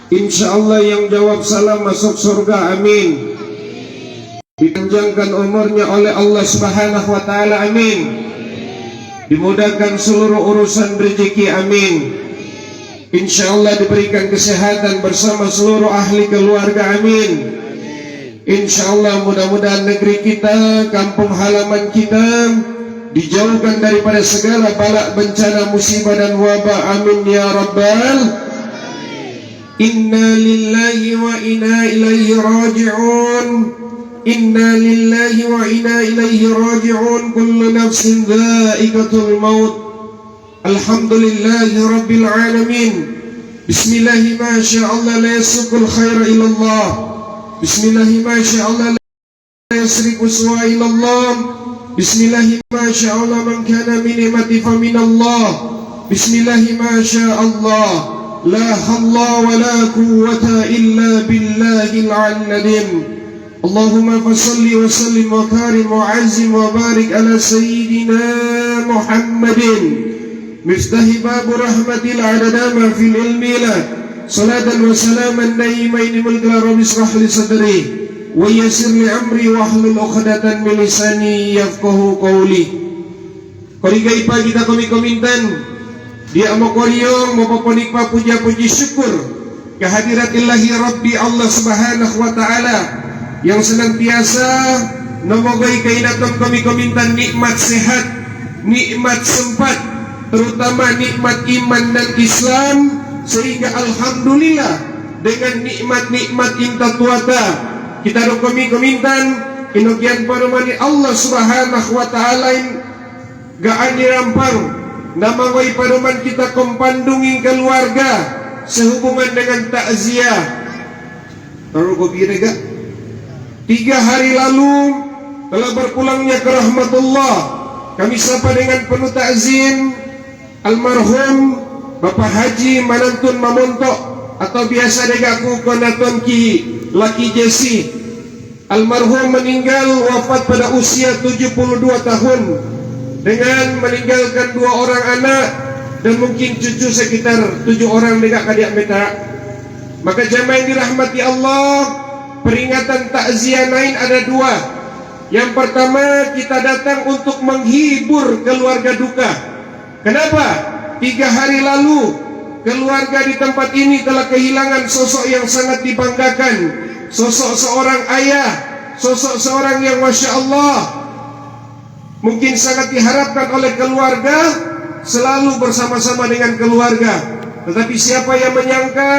Insyaallah yang jawab salam masuk surga, amin. Dipanjangkan umurnya oleh Allah Subhanahu wa taala, amin. Dimudahkan seluruh urusan rezeki, amin. Insyaallah diberikan kesehatan bersama seluruh ahli keluarga, amin. Insyaallah mudah-mudahan negeri kita, kampung halaman kita dijauhkan daripada segala bala, bencana, musibah dan wabah, amin ya rabbal. Inna lillahi wa inna ilaihi raji'un. Inna lillahi wa inna ilaihi raji'un. Kullu nafsin dha'iqatul maut. Alhamdulillahi rabbil alamin. Bismillahi ma sya'allah la yasukul khaira ilallah. Bismillahi ma sya'allah la yasriku su'a ilallah. Bismillahi ma sya'allah man kana min ni'mati fa minallah. Bismillahi ma sya'allah la hawla wa la quwwata illa billahil aliyyil. Allahumma fasalli wa sallim wa karim wa azim wa barik ala sayyidina Muhammadin miftahi babu rahmatil adadama fil ilmi la salatan wa salaman daimaini mulkila rabbi israh li sadri wa yassir li amri wa hlul 'uqdatan min lisani yafqahu qawli. Korigai pagi kita komintan dia amokoriong mopoponik pa puja-puji syukur kehadiratillahi Rabbi Allah Subhanahu wa ta'ala yang senantiasa nomogoi kainaton kami komintan nikmat sehat, nikmat sempat, terutama nikmat iman dan Islam, sehingga alhamdulillah dengan nikmat-nikmat inta tuata kita kami komintan inogian parumani Allah Subhanahu wa ta'ala gaani rampang namangoi paduman kita kompandungin keluarga sehubungan dengan takziah. Taruh kopi rega 3 hari lalu telah berpulangnya ke rahmatullah, kami sapa dengan penuh takzim almarhum Bapak Haji Manantun Mamontok atau biasa degaku konaton ki Laki Jesi. Almarhum meninggal wafat pada usia 72 tahun dengan meninggalkan 2 orang anak dan mungkin cucu sekitar 7 orang dekat kadiak meta. Maka jamaah yang dirahmati Allah, peringatan takziah lain ada 2. Yang pertama, kita datang untuk menghibur keluarga duka. Kenapa? 3 hari lalu keluarga di tempat ini telah kehilangan sosok yang sangat dibanggakan, sosok seorang ayah, sosok seorang yang masya Allah mungkin sangat diharapkan oleh keluarga selalu bersama-sama dengan keluarga. Tetapi siapa yang menyangka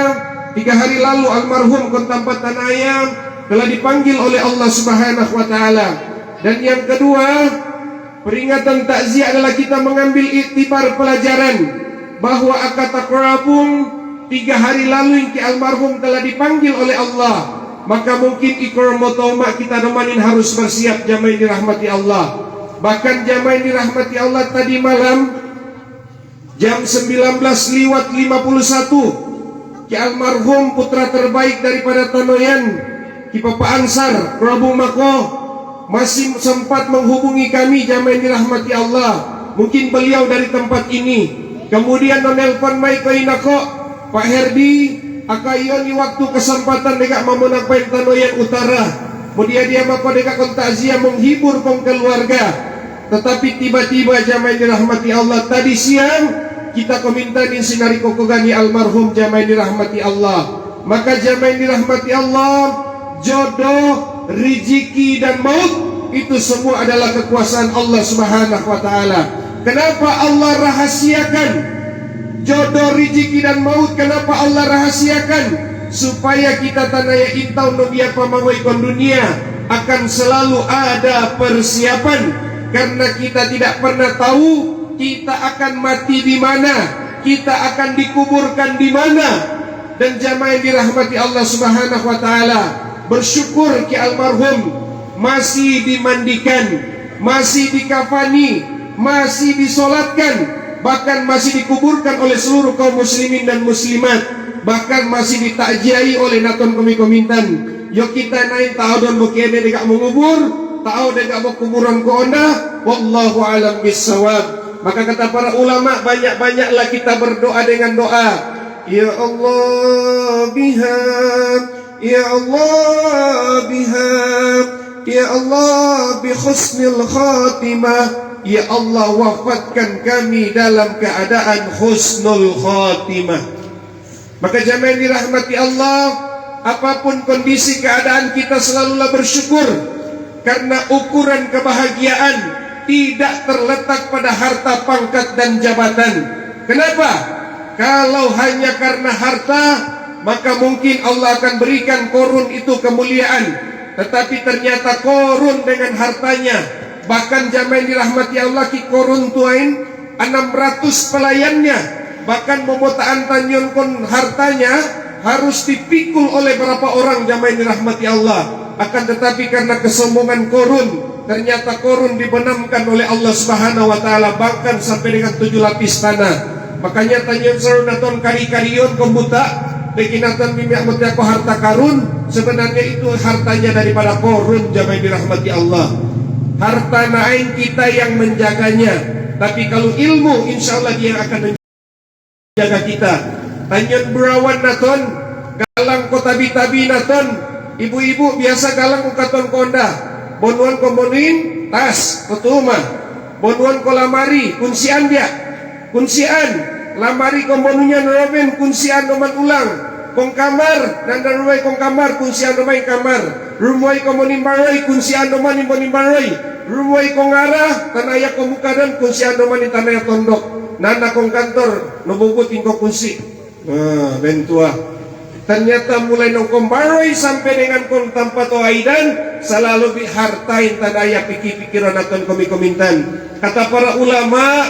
3 hari lalu almarhum kontampat tanah ayam telah dipanggil oleh Allah Subhanahu wa ta'ala. Dan yang kedua, peringatan takziah adalah kita mengambil iktibar pelajaran bahwa akatakurapung 3 hari lalu yang almarhum telah dipanggil oleh Allah. Maka mungkin ikramotoma kita nemanin harus bersiap jamaah yang dirahmati Allah. Bahkan jamaah yang dirahmati Allah, tadi malam jam 19:51 Ki almarhum putra terbaik daripada Tanoyan, Ki Papa Ansar Prabu Mako masih sempat menghubungi kami jamaah yang dirahmati Allah. Mungkin beliau dari tempat ini. Kemudian menelpon mai ke Inako, Pak Herdi akayon di waktu kesempatan dekat memenangkan Tanoyan Utara. Kemudian dia mako dekat kontakziah menghibur peng keluarga. Tetapi tiba-tiba jamaah yang dirahmati Allah, tadi siang kita komintanin sinari kokogani almarhum jamaah yang dirahmati Allah. Maka jamaah yang dirahmati Allah, jodoh, rezeki dan maut itu semua adalah kekuasaan Allah Subhanahu wa ta'ala. Kenapa Allah rahasiakan jodoh, rezeki dan maut? Kenapa Allah rahasiakan? Supaya kita tanaya intau nubia pamawai kon dunia akan selalu ada persiapan. Karena kita tidak pernah tahu kita akan mati di mana, kita akan dikuburkan di mana. Dan jamaah yang dirahmati Allah Subhanahu wa ta'ala, bersyukur ki almarhum masih dimandikan, masih dikafani, masih disolatkan, bahkan masih dikuburkan oleh seluruh kaum muslimin dan muslimat, bahkan masih ditakjiai oleh naton komintan. Yo kita naik tahu dan bukene dekat mengubur, tahu dekat mau kuburan ko onda, wallahu alam bisawab. Maka kata para ulama, banyak-banyaklah kita berdoa dengan doa. Ya Allah biha, Ya Allah biha, Ya Allah bi husnil khatimah. Ya Allah, wafatkan kami dalam keadaan husnul khatimah. Maka jamaah yang dirahmati Allah, apapun kondisi keadaan kita selalulah bersyukur, karena ukuran kebahagiaan tidak terletak pada harta, pangkat, dan jabatan. Kenapa? Kalau hanya karena harta, maka mungkin Allah akan berikan korun itu kemuliaan. Tetapi ternyata korun dengan hartanya, bahkan jamaah yang dirahmati Allah, ki korun tuain 600 pelayannya, bahkan memotaan tanyon kon hartanya harus dipikul oleh berapa orang jamaah yang dirahmati Allah. Akan tetapi karena kesombongan korun, ternyata korun dibenamkan oleh Allah Subhanahu wa taala bahkan sampai dengan 7 lapis tanah. Makanya tanyon sarunaton kari-karion kombuta beginatan mimiak ko harta karun, sebenarnya itu hartanya daripada korun jamaah yang dirahmati Allah. Harta naik kita yang menjaganya, tapi kalau ilmu insya Allah dia akan menjaga kita. Tanyon berawan naton, galang ko tabi-tabi naton, ibu-ibu biasa galang ko katon konda, bonuan ko bonuin tas tutuma, bonuan ko lamari kunsian dia, kunsian lamari ko bonunya noroben kunsian noman ulang, kong kamar nanda rumai kong kamar kunsian nomai kamar, rumai ko monimbaroy kunsian noman monimbaroy, rumai ko ngara tanaya ko mukadan kunsian noman tanaya tondok, nana kong kantor nobubutin ko kunsi. Bentua. Ternyata mulai nongkong baroy sampai dengan kong tempat aidan selalu dihartain tadaya pikir-pikiran akan komi-komintan. Kata para ulama,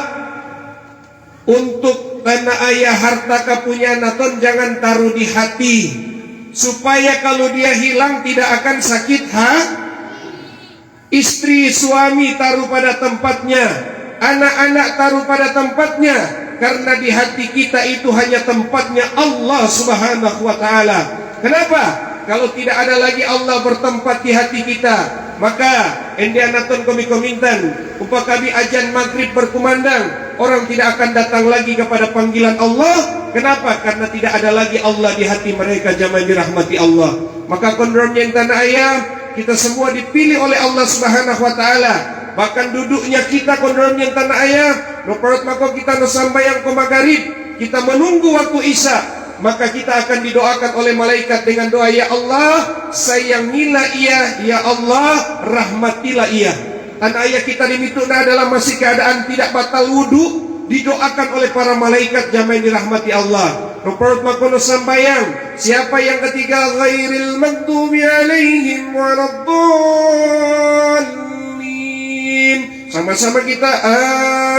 untuk tanah ayah harta kapunya naton jangan taruh di hati, supaya kalau dia hilang tidak akan sakit istri suami taruh pada tempatnya, anak-anak taruh pada tempatnya, karena di hati kita itu hanya tempatnya Allah Subhanahu wa taala. Kenapa? Kalau tidak ada lagi Allah bertempat di hati kita, maka endianaton komi-komintan upakabi ajan maghrib berkumandang, orang tidak akan datang lagi kepada panggilan Allah. Kenapa? Karena tidak ada lagi Allah di hati mereka jamaah dirahmati Allah. Maka kondornya yang tanah ayah, kita semua dipilih oleh Allah Subhanahu wa taala. Bahkan duduknya kita kondornya yang tanah ayah, no perut maka kita no sambayang ko magharib, kita menunggu waktu isya, maka kita akan didoakan oleh malaikat dengan doa, ya Allah sayangilah ia, ya Allah rahmatilah ia. Tanah ayah kita dimituna adalah masih keadaan tidak batal wudu, didoakan oleh para malaikat jamaah yang dirahmati Allah. No perut maka no sambayang, siapa yang ketiga ghairil maghdubi alaihim waladdallin. Sama-sama kita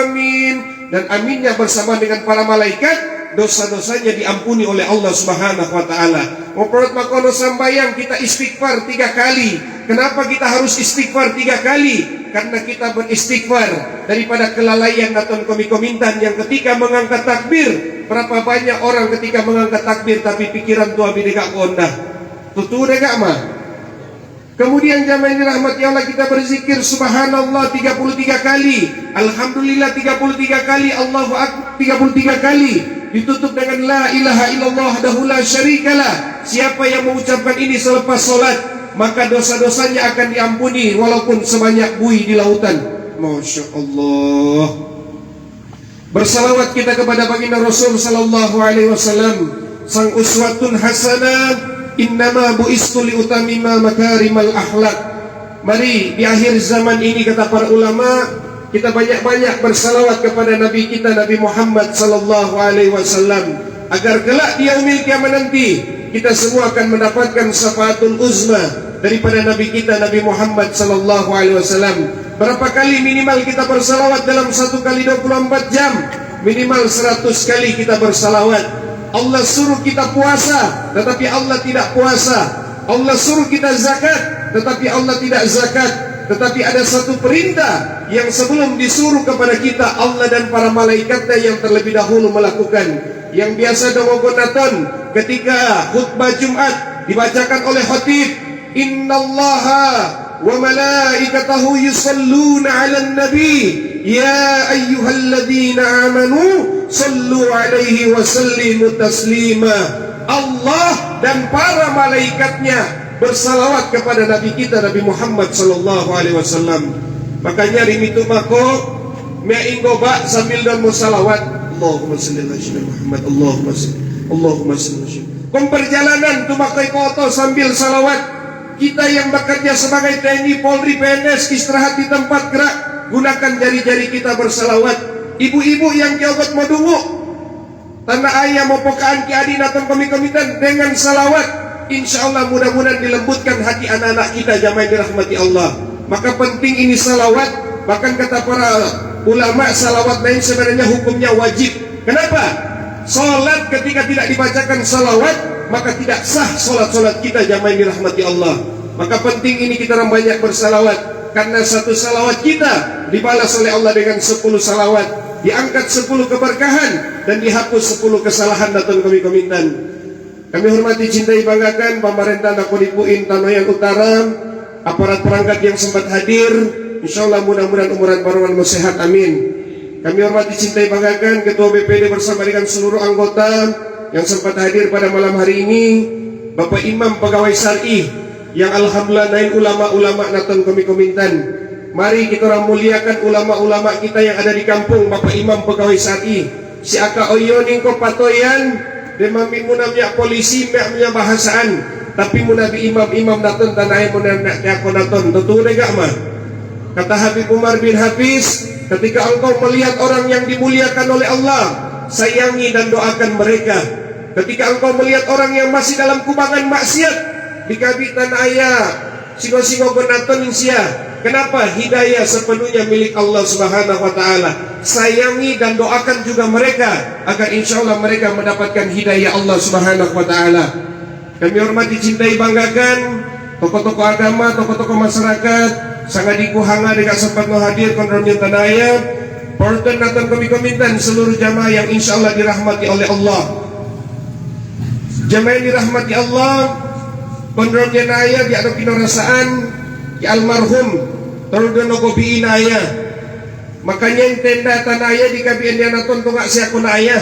amin, dan aminnya bersama dengan para malaikat, dosa-dosanya diampuni oleh Allah Subhanahu wa taala. Moprot makono sambayang kita istighfar 3 kali. Kenapa kita harus istighfar 3 kali? Karena kita beristighfar daripada kelalaian naton komi-komintan yang ketika mengangkat takbir, berapa banyak orang ketika mengangkat takbir tapi pikiran tua bidega kondah. Tutu dega mah. Kemudian jamaah yang dirahmati Allah, kita berzikir subhanallah 33 kali, alhamdulillah 33 kali, Allahu akbar 33 kali, ditutup dengan la ilaha illallah wahdahu la syarikalah. Siapa yang mengucapkan ini selepas salat, maka dosa-dosanya akan diampuni walaupun sebanyak buih di lautan. Masya Allah. Bersalawat kita kepada baginda Rasul sallallahu alaihi wasallam, sang uswatun hasanah. Innama bu'istu liutamima makarimal akhlak. Mari di akhir zaman ini, kata para ulama, kita banyak-banyak bersalawat kepada Nabi kita Nabi Muhammad sallallahu alaihi wasallam, agar kelak di yaumil kiamat nanti kita semua akan mendapatkan syafaatul uzma daripada Nabi kita Nabi Muhammad sallallahu alaihi wasallam. Berapa kali minimal kita bersalawat dalam 1 kali 24 jam? Minimal 100 kali kita bersalawat. Allah suruh kita puasa, tetapi Allah tidak puasa. Allah suruh kita zakat, tetapi Allah tidak zakat. Tetapi ada satu perintah yang sebelum disuruh kepada kita, Allah dan para malaikatnya yang terlebih dahulu melakukan. Yang biasa domogonaton ketika khutbah Jumat dibacakan oleh khatib, innallaha wa malaikatahu yusalluna 'alan nabi ya ayyuhalladzina amanu sallu alaihi wa sallimu taslima. Allah dan para malaikatnya bersalawat kepada Nabi kita Nabi Muhammad sallallahu alaihi wasallam. Makanya rimitu mako meinggoba sambil dan musalawat. Allahumma salli ala Muhammad, Allahumma salli. Kom perjalanan tu makai koto sambil salawat. Kita yang bekerja sebagai TNI, Polri, PNS istirahat di tempat gerak, gunakan jari-jari kita bersalawat. Ibu-ibu yang kiogot madungu tanah ayah mau pokaan ki adi natong komitan dengan salawat, insya Allah mudah-mudahan dilembutkan hati anak-anak kita jamaah dirahmati Allah. Maka penting ini salawat. Bahkan kata para ulama, salawat lain sebenarnya hukumnya wajib. Kenapa? Salat ketika tidak dibacakan salawat maka tidak sah salat-salat kita jamaah dirahmati Allah. Maka penting ini kita banyak bersalawat, karena satu salawat kita dibalas oleh Allah dengan 10 salawat, diangkat 10 keberkahan dan dihapus 10 kesalahan datang kami komitan. Kami hormati, cintai, banggakan pemerintah Nakodipuin Tanoyan Utara, aparat perangkat yang sempat hadir, insyaallah mudah-mudahan umuran baruan sehat, amin. Kami hormati, cintai, banggakan Ketua BPD bersama dengan seluruh anggota yang sempat hadir pada malam hari ini, Bapak Imam Pegawai Syar'i yang alhamdulillah naik ulama-ulama naton kami komintan. Mari kita orang muliakan ulama-ulama kita yang ada di kampung. Bapak Imam Pegawai Syar'i si aka oyoning ko patoyan demami munamnya polisi mbaknya bahasaan, tapi munabi imam-imam naton tanai munamnya ko naton tentu nega mah. Kata Habib Umar bin Hafiz, ketika engkau melihat orang yang dimuliakan oleh Allah, sayangi dan doakan mereka. Ketika engkau melihat orang yang masih dalam kubangan maksiat, dikabi tanah ayah singo-singo gonaton insia. Kenapa? Hidayah sepenuhnya milik Allah Subhanahu wa taala. Sayangi dan doakan juga mereka agar insyaallah mereka mendapatkan hidayah Allah Subhanahu wa taala. Kami hormati, cintai, banggakan tokoh-tokoh agama, tokoh-tokoh masyarakat, sangat dikuhanga dengan sempat hadir konronnya tanah ayah. Porten datang kami komintan seluruh jamaah yang insyaallah dirahmati oleh Allah. Jamaah yang dirahmati Allah, konronnya naya di adab kinorasaan di almarhum Tordono Gobi Inaya. Makanya yang tenda tanaya di kabian dia naton tongak siakun ayah,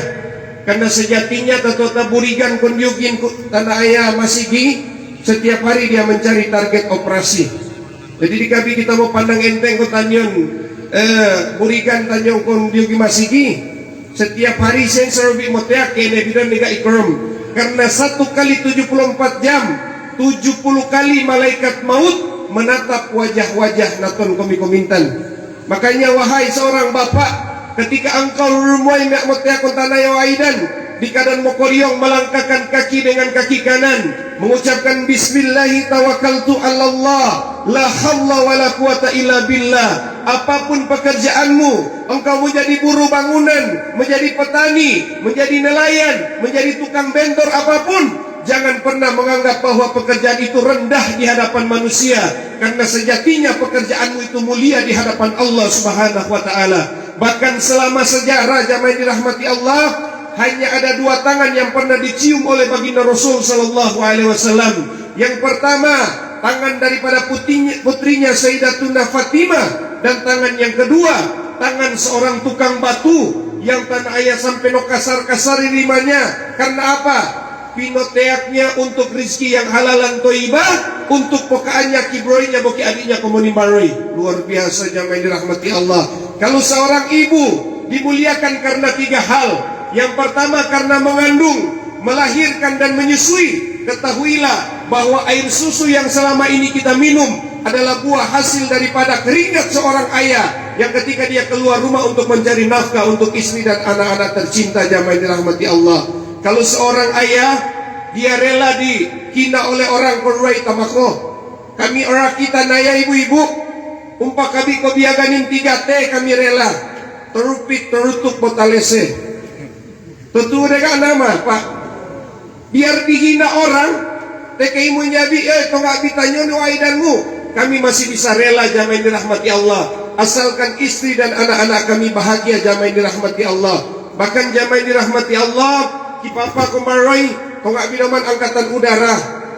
karena sejatinya tatota burigan kondiugin tanah ayah masih gi setiap hari dia mencari target operasi. Jadi di kabi kita mau pandang enteng ko tanyon burigan tanyong kondiugi masigi setiap hari sensor bi moteak kene bidan nega ikram, karena 1 kali 74 jam 70 kali malaikat maut menatap wajah-wajah naton komintan. Makanya wahai seorang bapak, ketika engkau rumoi mek moteak tanah yawaidan di keadaan mokoriong melangkahkan kaki dengan kaki kanan, mengucapkan bismillahi tawakkaltu 'alallah la haula wala quwata illa billah. Apapun pekerjaanmu, engkau menjadi buruh bangunan, menjadi petani, menjadi nelayan, menjadi tukang bentor apapun, jangan pernah menganggap bahwa pekerjaan itu rendah di hadapan manusia, karena sejatinya pekerjaanmu itu mulia di hadapan Allah Subhanahu wa taala. Bahkan selama sejarah jamaah dirahmati Allah, hanya ada 2 tangan yang pernah dicium oleh baginda Rasul sallallahu alaihi wasallam. Yang pertama, tangan daripada putrinya Sayyidatuna Fatimah, dan tangan yang kedua, tangan seorang tukang batu yang tanah ayah sampai no kasar-kasar rimanya. Karena apa? Pinoteaknya untuk rizki yang halalan toibah, untuk pokaannya kibroinya boki adiknya komuni baroi. Luar biasa jamaah dirahmati Allah. Kalau seorang ibu dimuliakan karena 3 hal. Yang pertama karena mengandung, melahirkan dan menyusui. Ketahuilah bahwa air susu yang selama ini kita minum adalah buah hasil daripada keringat seorang ayah yang ketika dia keluar rumah untuk mencari nafkah untuk istri dan anak-anak tercinta jamaah dirahmati Allah. Kalau seorang ayah dia rela dihina oleh orang korwai tamako, kami orang kita naya ibu-ibu umpak kami ko biaganin 3T kami rela terupik terutuk botalese. Tentu mereka nama Pak, biar dihina orang TKI menyabi tonggak ditanya waidanmu, kami masih bisa rela jamaah dirahmati Allah, asalkan istri dan anak-anak kami bahagia jamaah dirahmati Allah. Bahkan jamaah dirahmati Allah, ki papa kumaroi tonggak binaman angkatan udara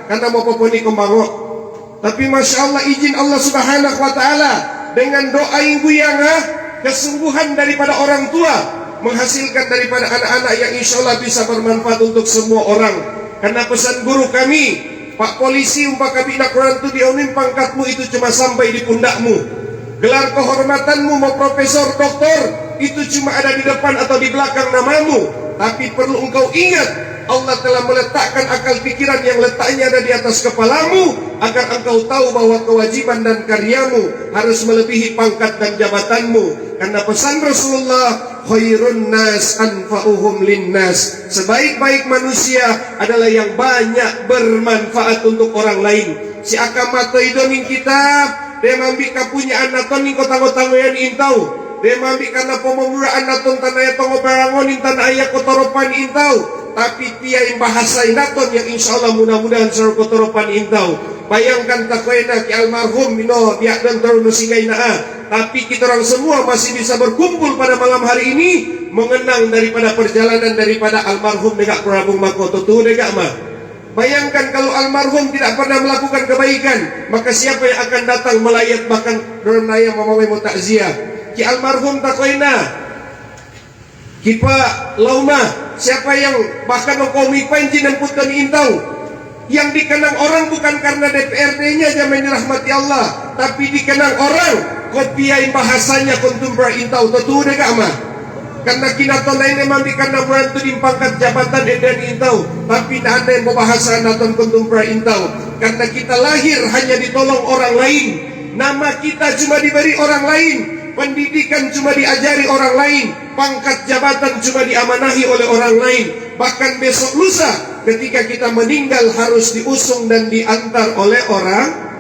karena mau poponi kembango. Tapi masya Allah izin Allah Subhanahu wa taala dengan doa ibu yang kesungguhan daripada orang tua menghasilkan daripada anak-anak yang insya Allah bisa bermanfaat untuk semua orang. Karena pesan guru kami, Pak Polisi, umpah kami nak Quran tu diunin pangkatmu itu cuma sampai di pundakmu. Gelar kehormatanmu mau profesor, doktor, itu cuma ada di depan atau di belakang namamu. Tapi perlu engkau ingat, Allah telah meletakkan akal pikiran yang letaknya ada di atas kepalamu, agar engkau tahu bahwa kewajiban dan karyamu harus melebihi pangkat dan jabatanmu. Karena pesan Rasulullah, khairun nas anfa'uhum linnas, sebaik-baik manusia adalah yang banyak bermanfaat untuk orang lain. Si akam mato idoning kitab, dia mambi kapunya anaton ning kota-kota ngoyan intau, dia mambi karena pomomura anaton tanaya tongo perangonin tanah ayah kotoropan intau. Tapi tiai bahasa inaton yang insya Allah mudah-mudahan seluruh kotoropan intau. Bayangkan takwena ki almarhum mino biak dan terus singai naa. Tapi kita orang semua masih bisa berkumpul pada malam hari ini mengenang daripada perjalanan daripada almarhum Negak Prabu Makoto tu Negak mah. Bayangkan kalau almarhum tidak pernah melakukan kebaikan, maka siapa yang akan datang melayat bahkan dornaya mamawai mau takziah. Ki almarhum takwena kipa lauma, siapa yang bahkan mengkomi panji nemputkan intau, yang dikenang orang bukan karena DPRD-nya zaman dirahmati Allah, tapi dikenang orang kopiain bahasanya kontumbra intau tentu dega mah. Karena kinaton lain memang dikenang berantu di pangkat jabatan dan intau, tapi tidak ada yang berbahasa naton kontumbra intau. Karena kita lahir hanya ditolong orang lain, nama kita cuma diberi orang lain, pendidikan cuma diajari orang lain, pangkat jabatan cuma diamanahi oleh orang lain. Bahkan besok lusa ketika kita meninggal harus diusung dan diantar oleh orang.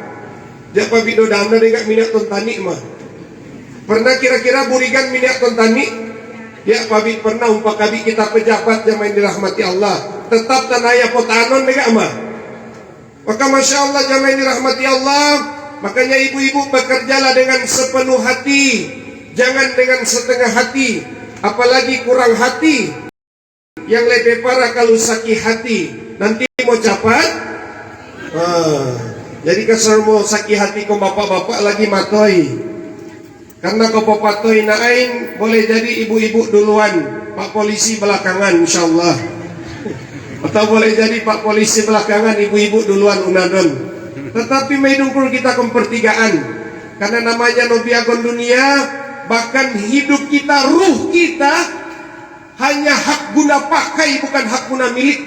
Japa bido dana dengan minyak tontani mah. Pernah kira-kira burigan minyak tontani? Ya pabit pernah umpah kabi kita pejabat yang main dirahmati Allah. Tetap tanaya potanon dengan mah. Maka masya Allah yang main dirahmati Allah. Makanya ibu-ibu bekerjalah dengan sepenuh hati, jangan dengan setengah hati, apalagi kurang hati. Yang lebih parah kalau sakit hati, nanti mau capat. Jadi kasar mau sakit hati kau bapak-bapak lagi matoi. Karena kau papatoi nain, boleh jadi ibu-ibu duluan, Pak Polisi belakangan insyaallah. Atau boleh jadi Pak Polisi belakangan, ibu-ibu duluan unadon. Tetapi medungkul kita kepertigaan, karena namanya nobiagon dunia, bahkan hidup kita, ruh kita hanya hak guna pakai, bukan hak guna milik.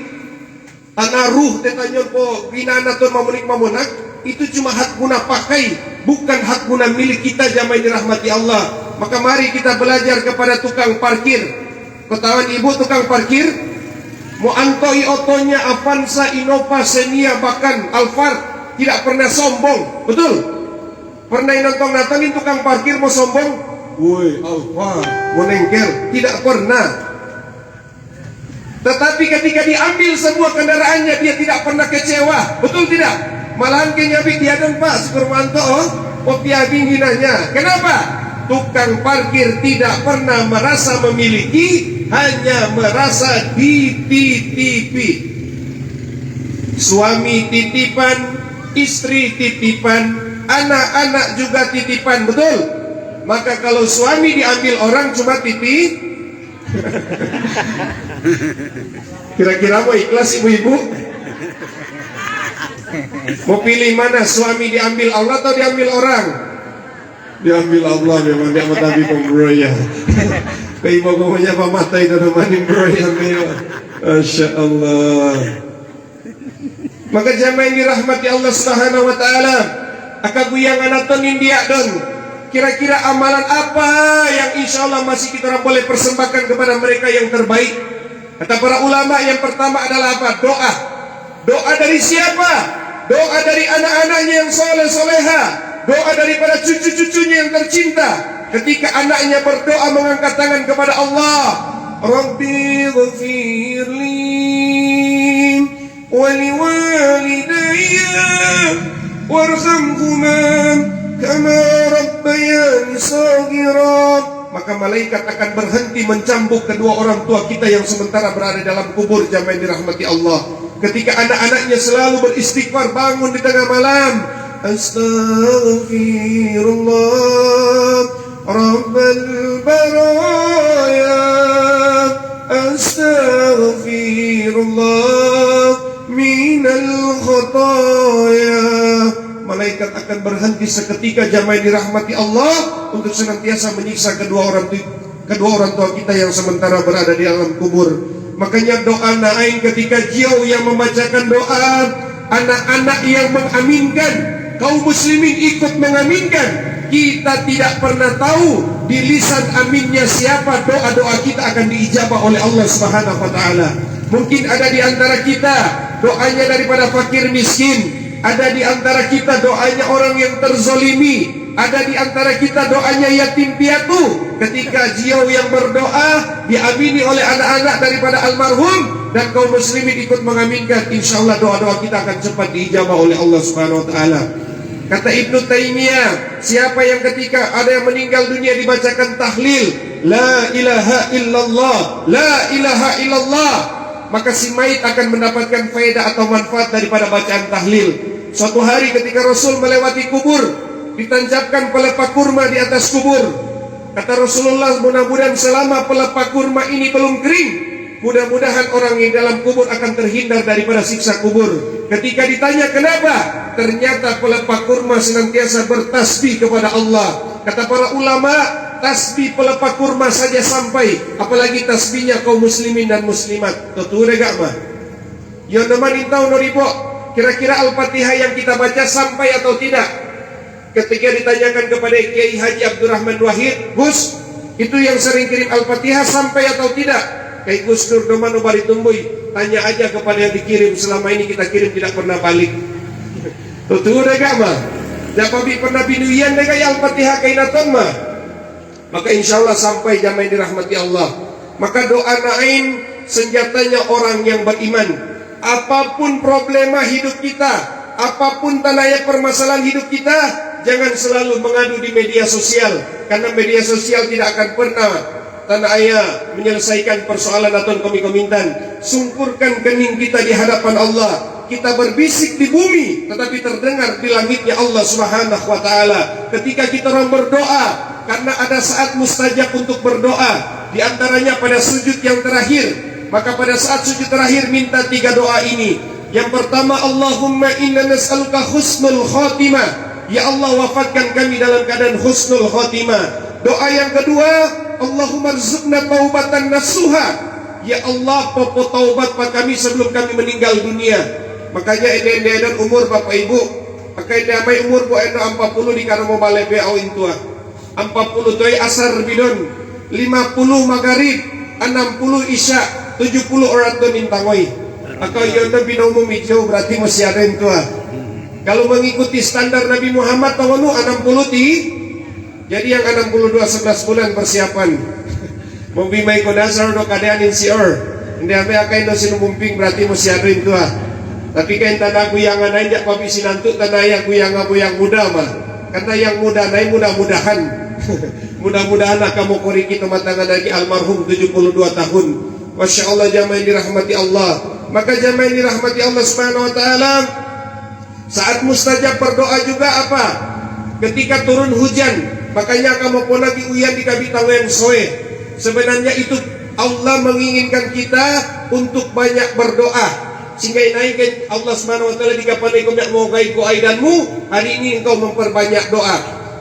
Tanah ruh tetanyon po binana ton mamunik mamunak, itu cuma hak guna pakai, bukan hak guna milik kita jamai dirahmati Allah. Maka mari kita belajar kepada tukang parkir. Ketahuan ibu tukang parkir, mau antoi otonya Avanza, Innova, Xenia, bahkan Alphard, tidak pernah sombong, betul? Pernah nonton tukang parkir mau sombong? Woi, Alphard, mau nengkel? Tidak pernah. Tetapi ketika diambil semua kendaraannya, dia tidak pernah kecewa, betul tidak? Malahan kenyabi dia dan Pak Sukurmanto, piaging hinanya. Kenapa? Tukang parkir tidak pernah merasa memiliki, hanya merasa dititipi. Suami titipan, istri titipan, anak-anak juga titipan, betul? Maka kalau suami diambil orang cuma titip, kira-kira mau ikhlas ibu-ibu? Mau pilih mana? Suami diambil Allah atau diambil orang? Diambil Allah memang, dia matabi pembroya. Kaya ibu kumanya pamatay na naman yung broya. Masya Allah. Maka jamaah yang dirahmati Allah Subhanahu wa taala, akaguyangan naton India don. Kira-kira amalan apa yang insya Allah masih kita orang boleh persembahkan kepada mereka yang terbaik? Kata para ulama, yang pertama adalah apa? Doa. Doa dari siapa? Doa dari anak-anaknya yang soleh-soleha. Doa daripada cucu-cucunya yang tercinta. Ketika anaknya berdoa mengangkat tangan kepada Allah, Rabbi ghafirli waliwalidayya warhamhuma kama rabbayani shaghira. Maka malaikat akan berhenti mencambuk kedua orang tua kita yang sementara berada dalam kubur jamaah dirahmati Allah. Ketika anak-anaknya selalu beristighfar bangun di tengah malam, astaghfirullah Rabbal baraya astaghfirullah minal khataya. Malaikat akan berhenti seketika jamaah dirahmati Allah untuk senantiasa menyiksa kedua orang tua kita yang sementara berada di alam kubur. Makanya doa Naim ketika jauh yang membacakan doa, anak-anak yang mengaminkan, kaum muslimin ikut mengaminkan. Kita tidak pernah tahu di lisan aminnya siapa, doa-doa kita akan diijabah oleh Allah Subhanahu wa taala. Mungkin ada di antara kita doanya daripada fakir miskin, ada di antara kita doanya orang yang terzolimi, ada di antara kita doanya yatim piatu. Ketika jiwa yang berdoa diamini oleh anak-anak daripada almarhum dan kaum muslimin ikut mengaminkan, insyaallah doa-doa kita akan cepat diijabah oleh Allah Subhanahu wa taala. Kata Ibnu Taimiyah, siapa yang ketika ada yang meninggal dunia dibacakan tahlil la ilaha illallah, la ilaha illallah, maka si mayit akan mendapatkan faedah atau manfaat daripada bacaan tahlil. Suatu hari ketika Rasul melewati kubur, ditancapkan pelepah kurma di atas kubur. Kata Rasulullah, mudah-mudahan selama pelepah kurma ini belum kering, mudah-mudahan orang yang dalam kubur akan terhindar daripada siksa kubur. Ketika ditanya kenapa, ternyata pelepah kurma senantiasa bertasbih kepada Allah. Kata para ulama, tasbih pelepah kurma saja sampai, apalagi tasbihnya kaum muslimin dan muslimat. Tuture gak mah? Yo nemanin tahu noribo, kira-kira Al-Fatihah yang kita baca sampai atau tidak? Ketika ditanyakan kepada Kiai Haji Abdurrahman Wahid, Gus, itu yang sering kirim Al-Fatihah sampai atau tidak? Kiai Gus Nur Doman Ubari Tumbuy, tanya aja kepada yang dikirim, selama ini kita kirim tidak pernah balik. Tutur dega mah, japabi pernah binuian dega Al-Fatihah kainaton mah. Maka insyaallah sampai jamaah dirahmati Allah. Maka doa Naim senjatanya orang yang beriman. Apapun problema hidup kita, apapun tanaya permasalahan hidup kita, jangan selalu mengadu di media sosial, karena media sosial tidak akan pernah tanaya menyelesaikan persoalan atau komi-komintan. Sungkurkan kening kita di hadapan Allah. Kita berbisik di bumi, tetapi terdengar di langitnya Allah Subhanahu wa taala. Ketika kita orang berdoa, karena ada saat mustajab untuk berdoa, di antaranya pada sujud yang terakhir. Maka pada saat sujud terakhir minta 3 doa ini. Yang pertama, Allahumma inna nas'aluka husnul khotimah. Ya Allah, wafatkan kami dalam keadaan husnul khotimah. Doa yang kedua, Allahumma rzuqna taubatan nasuha. Ya Allah, popo taubat pak kami sebelum kami meninggal dunia. Makanya ede-ede umur bapak ibu, pakai damai umur bu eno 40 di karena mau balik beau intua. 40 toy asar bidon, 50 magharib, 60 isya, 70 orang tuh mintangoi. Atau yono binomum hijau berarti masih ada yang tua. Kalau mengikuti standar Nabi Muhammad tahun 60 ti, jadi yang 62 11 bulan persiapan. Membimai kodasar do kadean insior. Hindi ame akay do sinubumping berarti masih ada yang tua. Tapi kain tanah guyangan aja papi sinantu tanah yang guyang muda mah. Karena yang muda naik mudah-mudahan. Mudah-mudahan kamu koriki kematangan lagi almarhum 72 tahun. Masya Allah jamaah yang dirahmati Allah. Maka jamaah yang dirahmati Allah Subhanahu wa taala, saat mustajab berdoa juga apa? Ketika turun hujan, makanya kamu pun lagi uyan di kabitawen soe. Sebenarnya itu Allah menginginkan kita untuk banyak berdoa. Sehingga naikkan Allah Subhanahu wa taala dikapanai kau mau gai ko aidanmu, hari ini engkau memperbanyak doa.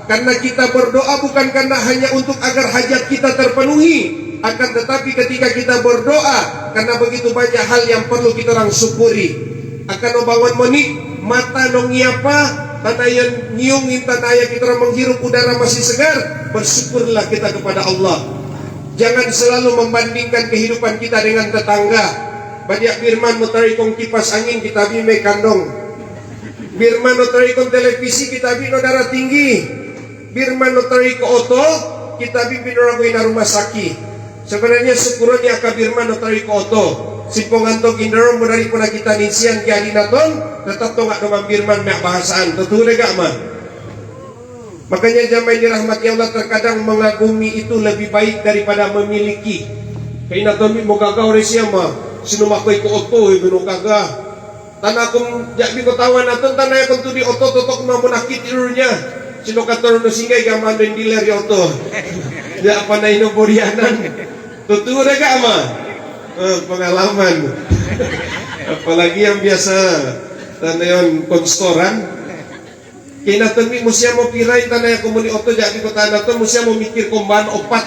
Karena kita berdoa bukan karena hanya untuk agar hajat kita terpenuhi, akan tetapi ketika kita berdoa karena begitu banyak hal yang perlu kita orang syukuri. Akan membangun monik mata nong nyiapa, tanayan nyiungin tanaya kita orang menghirup udara masih segar, bersyukurlah kita kepada Allah. Jangan selalu membandingkan kehidupan kita dengan tetangga. Banyak firman mutarikong kipas angin kita bime kandong. Firman mutarikong televisi kita bino darah tinggi. Firman mutarikong oto kita bime na rumah sakit. Sebenarnya syukuran ya ka firman mutarikong oto. Simpongan to kinderong menari puna kita nisian kiali naton, tetap to ngak dengan firman mek bahasaan. Tutur gak mah. Makanya jamaah dirahmati Allah, terkadang mengagumi itu lebih baik daripada memiliki. Kaina to mi mo gagaw resya mah. Sino makoy ko oto ibino kaga. Tanah kum jakbi ko tawan naton tanay kun tudi oto totok na munakit irunya. sino kator no singgay gaman din dealer yoto. Ya apa na inoborianan. Tutur ka ama. Pengalaman. Apalagi yang biasa tanayon konstoran. Kinatemi musya mo piray tanay komuni oto jadi kota nato musya mo mikir kumban opat.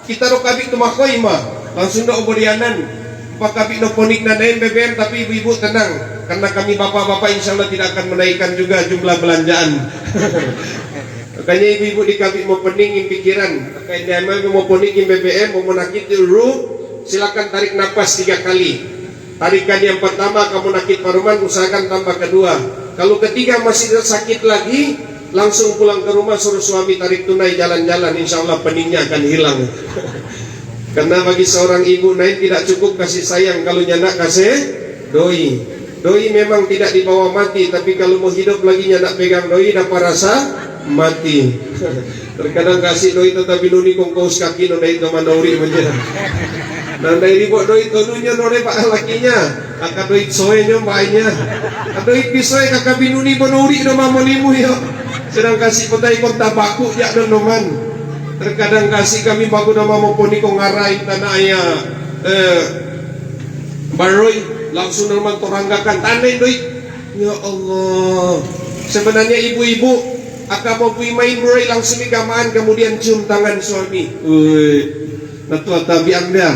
Kita ro kabit tumakoy ma. Langsung do oborianan. Pakabit no ponik na nain BBM tapi ibu-ibu tenang. Karena kami bapak-bapak insya Allah tidak akan menaikkan juga jumlah belanjaan. Makanya ibu-ibu di kabit mau peningin pikiran. Makanya mau ponikin BBM, mau menakit dulu, silakan tarik nafas 3 kali. Tarikan yang pertama kamu nakit paruman, usahakan tambah kedua. Kalau ketiga masih sakit lagi, langsung pulang ke rumah suruh suami tarik tunai jalan-jalan. Insya Allah peningnya akan hilang. Karena bagi seorang ibu naik tidak cukup kasih sayang, kalau nyanak kasih doi. Doi memang tidak dibawa mati, tapi kalau mau hidup lagi nyanak pegang doi dapat rasa mati. Terkadang kasih doi tetapi nuni kongkos kaki no dai teman doi menjadi. Nah dari buat doi tonunya nore pak lakinya, kakak doi soe nyo mbaknya. Doi pisoe kakak binuni bonuri no mamonimu yo. Sedang kasih petai konta baku jak dan noman. Terkadang kasih kami baku nama maupun kong ngarai tanah ayah baroy langsung normal toranggakan tanai doi. Ya Allah, sebenarnya ibu-ibu akan mau main baroy langsung digamaan kemudian cium tangan suami. Woi, natu atabi anda,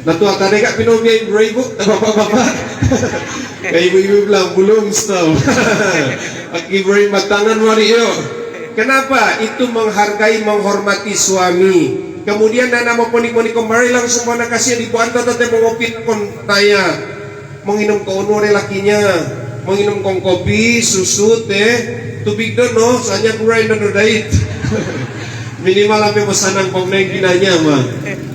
natu atade kak pinomia baroy bu, bapak-bapak. Kayak ibu-ibu bilang belum stop. Aki baroy matangan mari yo. Kenapa? Itu menghargai, menghormati suami. Kemudian nana mau ponik-ponik kembali langsung mana kasih di buanta tete mengopi kon taya, menginum kaunore lakinya, menginum kong kopi, susu, teh, tubig dono, soalnya kurai dono dait. Minimal sampai pesanan kong neng ginanya mah.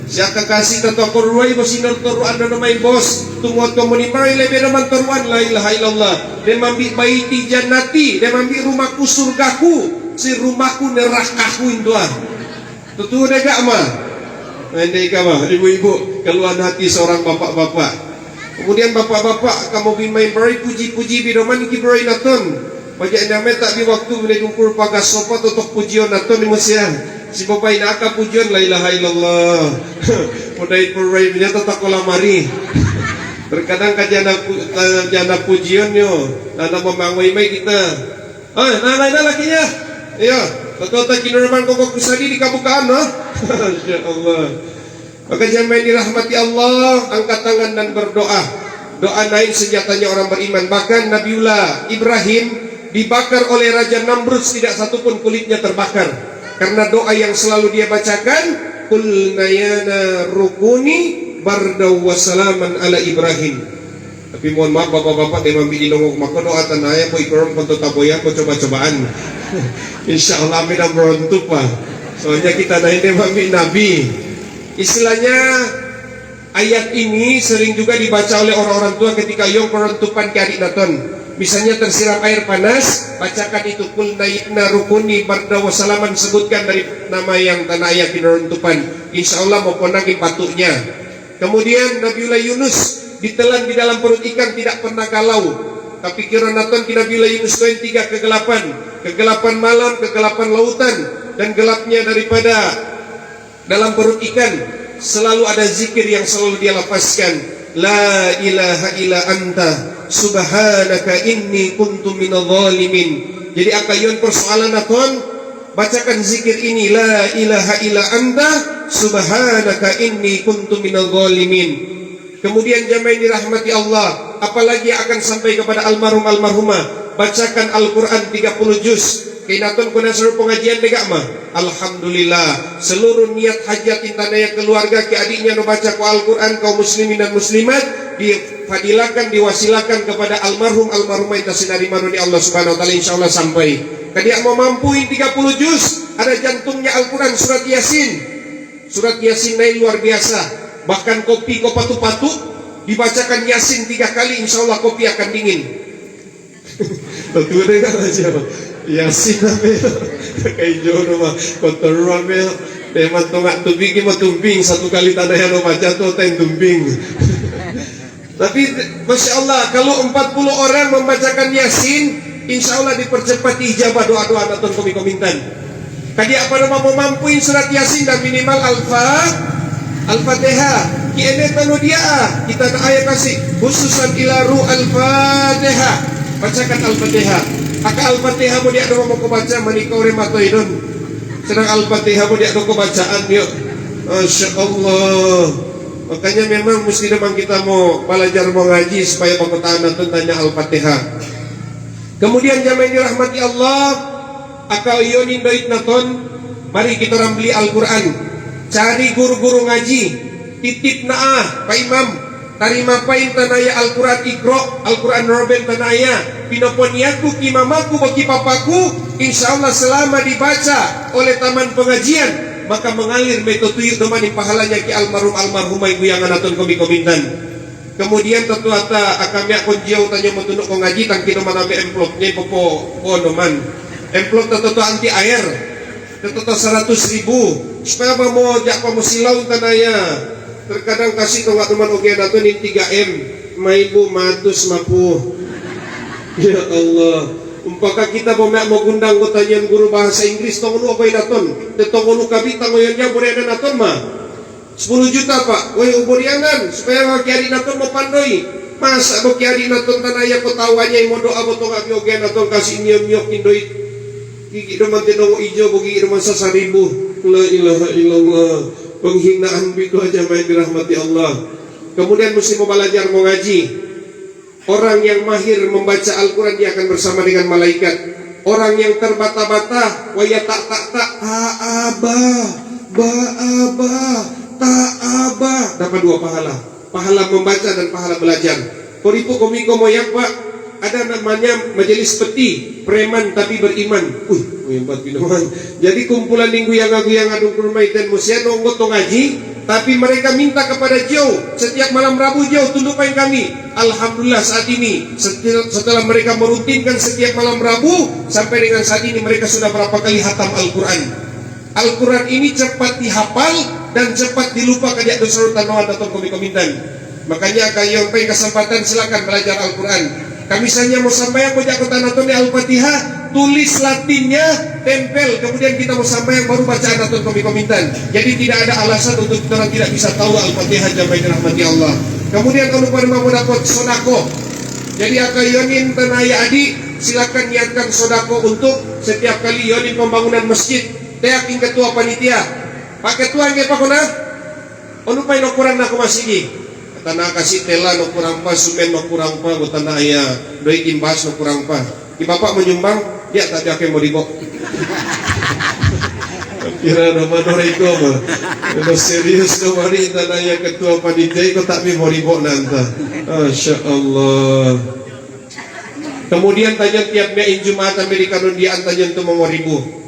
Siapa kasih tato koruai bosinar toruan dono main bos, tumuat komuni marai lebe naman toruan la ilaha illallah. Dia mambi baiti jannati, dia mambi rumahku surgaku. Si rumahku nerakaku indoan. Tutu dega mah. Dega mah ibu-ibu keluhan hati seorang bapak-bapak. Kemudian bapak-bapak kamu bimain berai puji-puji bidoman iki berai naton. Bagi anda tak di waktu menegungkur pagas sopa totok pujian naton di Mesir. Si bapak ina aka pujian la ilaha illallah. Modai berai nya totok kolamari. Terkadang jana pujian yo. Nana memangwai mai kita. Nana lakinya. Ya, kata kinurman kok kusadi di kabukaan, no? Masya Allah. Maka jamaah dirahmati Allah, angkat tangan dan berdoa. Doa naik senjatanya orang beriman. Bahkan Nabiullah Ibrahim dibakar oleh Raja Namrus, tidak satupun kulitnya terbakar. Karena doa yang selalu dia bacakan, Qul nayana rukuni bardaw wassalaman ala Ibrahim. Tapi mohon maaf bapak-bapak dia mampi dinongok maka doa tanaya po ikorom konto taboya po coba-cobaan. Insya Allah amin berontuk pak. Soalnya kita naik dia mampi nabi. Istilahnya ayat ini sering juga dibaca oleh orang-orang tua ketika yang perontupan ke adik naton. Misalnya tersiram air panas, bacakan itu kul nayna rukuni barda wassalaman, sebutkan dari nama yang tanah ayat perontupan. Insya Allah mau ponangin patuknya. Kemudian Nabiullah Yunus ditelan di dalam perut ikan tidak pernah galau. Tapi kira naton Nabiullah Yunus itu yang 3 kegelapan. Kegelapan malam, kegelapan lautan, dan gelapnya daripada dalam perut ikan. Selalu ada zikir yang selalu dia lapaskan. La ilaha illa anta subhanaka inni kuntu minadh dhalimin. Jadi akayon persoalan naton, bacakan zikir ini, la ilaha illa anta subhanaka inni kuntu minadh dhalimin. Kemudian jamaah yang dirahmati Allah, apalagi akan sampai kepada almarhumah, bacakan Al-Quran 30 juz. Kainaton kuna seluruh pengajian dega mah. Alhamdulillah, seluruh niat hajat intanaya keluarga ke adiknya no baca ku Al-Quran, kaum muslimin dan muslimat difadilakan, diwasilakan kepada almarhumah itu sinari manu di Allah Subhanahu wa taala, insyaallah sampai. Kadia mau mampuin 30 juz, ada jantungnya Al-Quran surat Yasin. Surat Yasin naik luar biasa. Bahkan kopi kopatu-patu dibacakan Yasin 3 kali, insya Allah kopi akan dingin. Tentu deh kan aja Yasin apa kayak jono mah kotoran mah teman tongak tumping mah tumping 1 kali tanah yang baca tuh ten tumping. Tapi Masya Allah, kalau 40 orang membacakan Yasin insya Allah dipercepat ijabah doa-doa naton kami komintan. Kadi apa nama mau mampuin surat Yasin dan minimal Al-Fatihah. Kiene tanu dia kita nak ayat kasih khususan ilaru Al-Fatihah. Bacakan Al-Fatihah. Aka Al-Fatihah mo dia ada mau baca manikau rematoidon. Sedang Al-Fatihah mo dia ada bacaan yuk. Masya Allah. Makanya memang mesti memang kita mau belajar mau ngaji supaya pengetahuan tentang Al-Fatihah. Kemudian jamaah ini rahmati Allah, akal yonin doit naton, mari kita orang beli Al-Quran, cari guru-guru ngaji, titip naah, Pak Imam, tarima pain tanaya Al-Quran ikro, Al-Quran roben tanaya, pinoponiaku kimamaku bagi papaku, insya Allah selama dibaca oleh taman pengajian, maka mengalir metode temani pahalanya ki almarhumai guyangan aton komi-komintan. Kemudian tentu ata akamnya konjau tanya mentunuk ko ngaji tang kino manabe envelope-nya popo noman. Envelope tentu anti air. Tentu 100.000 supaya mau jak pamusilau tanaya. Terkadang kasih tongak teman oge naton in 3M. Maibu matus mapu. Ya Allah. Umpaka kita mau gundang ko tanyan guru bahasa Inggris tongonu apa naton. De tongonu kabi tangoyannya boleh naton mah. 10 juta Pak, woi uburianan supaya kiari naton mau pandoi. Masa bo kiari naton tanaya ko tawanya imo doa bo tonga biogen naton kasih nyok indoi. Gigi do mante dongo ijo bogi do masa 1000. La ilaha illallah. Penghinaan bidu aja main dirahmati Allah. Kemudian mesti mau belajar mau ngaji. Orang yang mahir membaca Al-Quran dia akan bersama dengan malaikat. Orang yang terbata-bata waya tak ta'aba dapat 2 pahala membaca dan pahala belajar. Koripu komiko moyak Pak, ada namanya majelis peti preman tapi beriman. Hebat minuman. Jadi kumpulan minggu yang adung kurmai dan musiano ngoto ngaji, tapi mereka minta kepada jauh setiap malam Rabu jauh tundupain kami. Alhamdulillah saat ini setelah mereka merutinkan setiap malam Rabu sampai dengan saat ini mereka sudah berapa kali hatam Al-Quran. Al-Quran ini cepat dihafal dan cepat dilupa kajak dosa tanawan atau komi-komintan. Makanya kayak yang kesempatan silakan belajar Al-Quran. Kami saja mau sampaikan kajak kota naton Al-Fatihah, tulis Latinnya, tempel, kemudian kita mau sampaikan baru bacaan atau komi-komintan. Jadi tidak ada alasan untuk kita tidak bisa tahu Al-Fatihah jamaah rahmati Allah. Kemudian kalau pada mau dapat sodako, jadi akan yonin tanaya adi, silakan niatkan sodako untuk setiap kali yonin pembangunan masjid. Teaking ketua panitia, Pak ketua nggak Pak kona, onu pay no kurang na kumasigi, tanah kasih tela no kurang pa, sumen no kurang pa, tanah ya, doi timbas no kurang pa. Di bapak menyumbang, dia tadi akan mau dibok. Kira nama noreko mah, no serius no mari tanah ketua panitia, kau tak mau dibok nanta. Masya Allah. Kemudian tanya tiap main Jumat Amerika non dia tanya untuk mau ribu.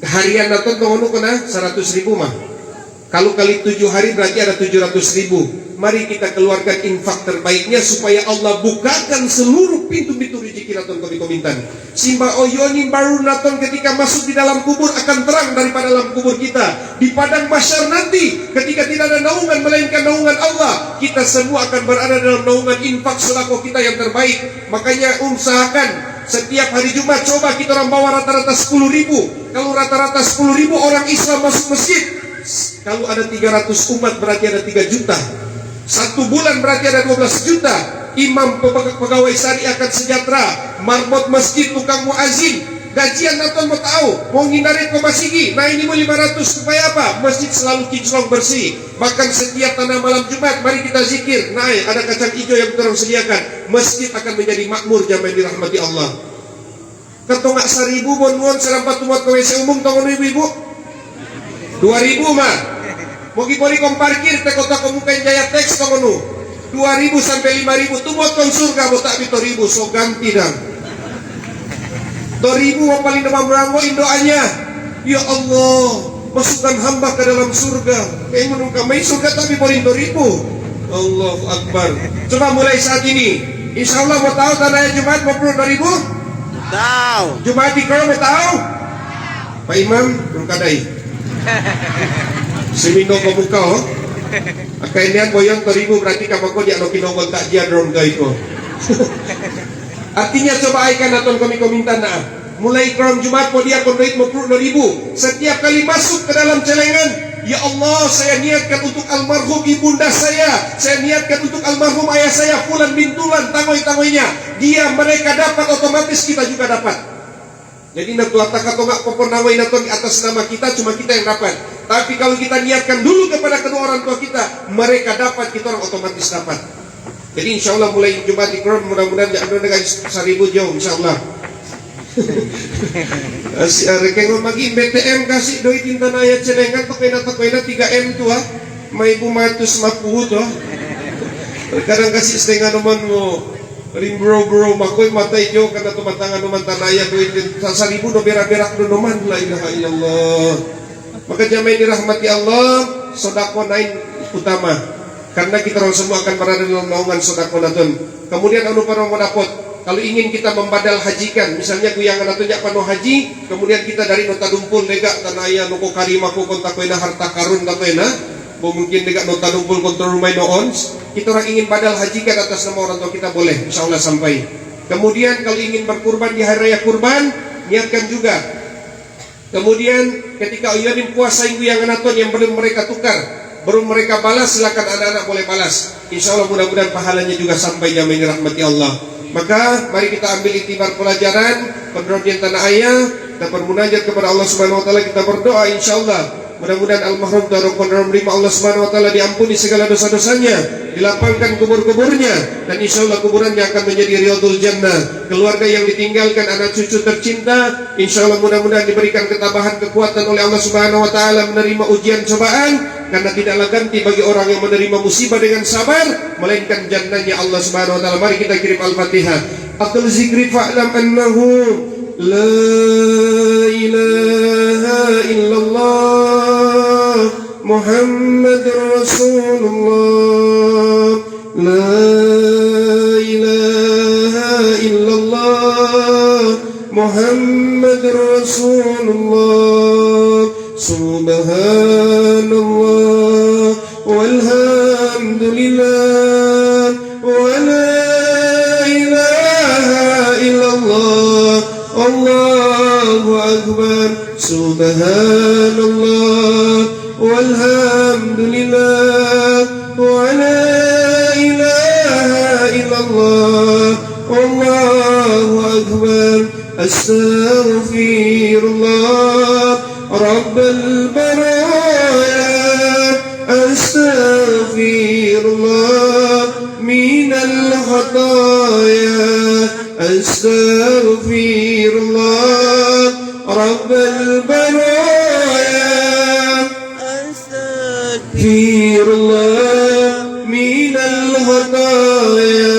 Harian naton tongonu kena 100.000 mah. Kalau kali 7 hari berarti ada 700.000. Mari kita keluarkan infak terbaiknya supaya Allah bukakan seluruh pintu-pintu rezeki naton kami komintan. Simba oyoni baru naton ketika masuk di dalam kubur akan terang daripada dalam kubur kita. Di padang mahsyar nanti ketika tidak ada naungan melainkan naungan Allah, kita semua akan berada dalam naungan infak sedekah kita yang terbaik. Makanya usahakan setiap hari Jumat coba kita orang bawa rata-rata 10.000. Kalau rata-rata 10.000 orang Islam masuk masjid, kalau ada 300 umat berarti ada 3 juta. 1 bulan berarti ada 12 juta. Imam pegawai syariah akan sejahtera. Marbot masjid tukang muazin gajian naton mau tahu mau ngindari komasigi. Nah ini mau 500 supaya apa? Masjid selalu kinclong bersih. Bahkan setiap tanah malam Jumat mari kita zikir. Nah ada kacang hijau yang kita sediakan. Masjid akan menjadi makmur jamaah dirahmati Allah. Ketongak 1.000 bon serampat umat ke WC umum tongon ibu 2.000 mah mogi bori kom parkir te kota komukain jaya teks tongonu 2.000 sampai 5.000 tuh buat kon surga botak di 2.000 so ganti dang 2.000 mau paling demam rangoin doanya ya Allah masukkan hamba ke dalam surga kayak menunggu main surga tapi bori 2.000 Allahu Akbar. Coba mulai saat ini insya Allah mau tahu tanahnya Jumat mau perlu 2.000 tahu. Jumat di kalau mau tahu? Pak Imam berkadai. Seminggu ke muka oh. Akainian boyong 2.000 berarti kamu kau dia nokin nongol tak dia drone guys oh. Artinya coba aikan aton kami minta na. Mulai keram Jumat po dia kondoit mo 10.000. Setiap kali masuk ke dalam celengan, ya Allah, saya niatkan untuk almarhum ibunda saya niatkan untuk almarhum ayah saya Fulan bin Tulan, tangoy-tangoynya. Mereka dapat, otomatis kita juga dapat. Jadi nak tuata katongak poponawai naton di atas nama kita, cuma kita yang dapat. Tapi kalau kita niatkan dulu kepada kedua orang tua kita, mereka dapat, kita orang otomatis dapat. Jadi insya Allah mulai Jumat ikram, mudah-mudahan jangan dengan 1.000 jauh insya Allah. Rekeng magi BTM kasih doi tinta naya celengan to kena 3M tuh may bumatus mapuh tuh. Kadang kasih setengah naman mo ring bro makoy matay jo kana tumatangan naman tanaya doi tinta 1.000 no berak-berak do naman la ilaha illallah. Maka jamaah dirahmati Allah, sedekah nain utama. Karena kita orang semua akan berada dalam naungan sedekah naton. Kemudian anu para dapat kalau ingin kita membadal hajikan, misalnya guyangan atau jak pano haji, kemudian kita dari nota dumpul lega tanaya nuko karimaku kontak koina harta karun takoina, mungkin lega nota dumpul kontrol rumah noons, kita orang ingin badal hajikan atas nama orang tua kita boleh, insya Allah sampai. Kemudian kalau ingin berkurban di hari raya kurban, niatkan juga. Kemudian ketika uyadin puasa guyangan atau yang belum mereka tukar, belum mereka balas, silakan anak-anak boleh balas. Insya Allah mudah-mudahan pahalanya juga sampai jaminan rahmati Allah. Maka mari kita ambil iktibar pelajaran penderodian tanah ayah dan bermunajat kepada Allah Subhanahu wa taala. Kita berdoa insyaallah mudah-mudahan almarhum darul menerima Allah Subhanahu wa taala diampuni segala dosa-dosanya, dilapangkan kubur-kuburnya, dan insyaallah kuburannya akan menjadi riyadul jannah. Keluarga yang ditinggalkan, anak cucu tercinta, insyaallah mudah-mudahan diberikan ketabahan kekuatan oleh Allah Subhanahu wa taala menerima ujian cobaan, karena tidaklah ganti bagi orang yang menerima musibah dengan sabar melainkan jannahnya Allah Subhanahu wa taala. Mari kita kirim Al-Fatihah. Afdal zikri fa'lam annahu la ilaha illallah Muhammadur Rasulullah, la ilaha illallah Muhammadur Rasulullah, subhanallah walhamdulillah wa la ilaha illallah Allahu akbar, subhanallah walhamdulillah wa la ilaha illallah Allahu akbar, astaghfirullah rabbal baraya, astaghfirullah minal khataya, astaghfirullah rabbal baraya, astaghfirullah minal khataya.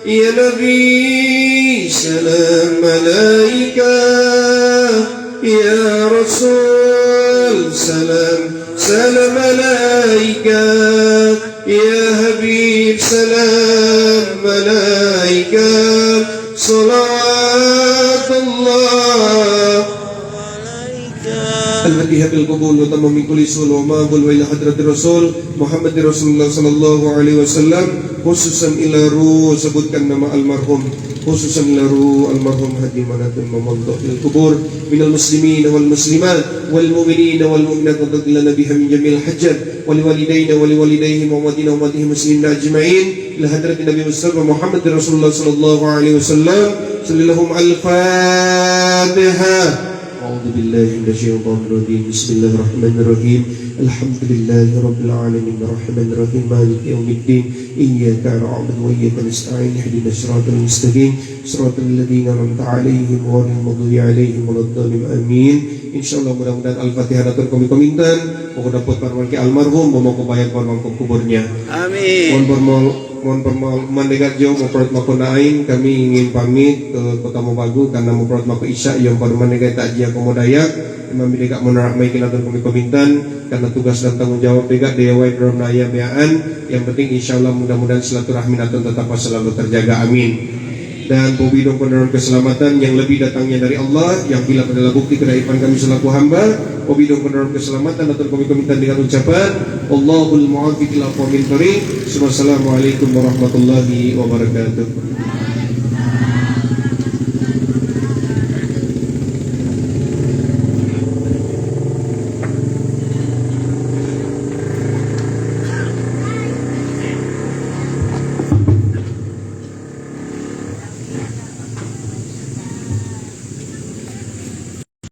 Ya Nabi salam alaika, ya Rasul salam alaika, ya Habib salam alaika, salawatullah Al-Fatihah bil qabul wa tamam min kulli sul wa maqul wa ila hadratir Rasul Muhammad Rasulullah sallallahu alaihi wasallam, khususan ila ruh, sebutkan nama almarhum, khususan ila ruh almarhum Haji Manatun Mamandok fil kubur minal muslimin wal muslimat wal mu'minin wal mu'minat wa tadilla biha min jamil hajjat wal walidayna wal walidayhim wa umatina wa umatihim muslimin ajma'in ila hadratin Nabi Mustafa Muhammad Rasulullah sallallahu alaihi wasallam. Sallallahu al-Fatihah. أعوذ بالله من الشيطان الرجيم. بسم الله الرحمن الرحيم. الحمد لله رب العالمين الرحمن الرحيم مالك يوم الدين إياك نعبد وإياك نستعين اهدنا الصراط المستقيم صراط الذين أنعمت عليهم غير المغضوب عليهم ولا الضالين آمين. Insyaallah mudah-mudahan Al-Fatihah datang kami komintan mau dapat parwanki almarhum mau kebayang parwang kuburnya. Amin. Mohon permohonan dekat jauh mau perut mako naing, kami ingin pamit ke Kota Mobagu karena mau perut mako isya yang parman dekat takjiah komodayak imam dekat menarak maikin atau kami komintan karena tugas dan tanggung jawab dekat dewa drum naya beaan. Yang penting insyaallah mudah-mudahan silaturahmi atau tetap selalu terjaga, amin. Dan pembidang penerang keselamatan yang lebih datangnya dari Allah, yang bila adalah bukti kedaipan kami selaku hamba. Pembidang penerang keselamatan atau kami minta dengan ucapan Allahul mu'afiq ila qawmin thariq. Wassalamualaikum warahmatullahi wabarakatuh.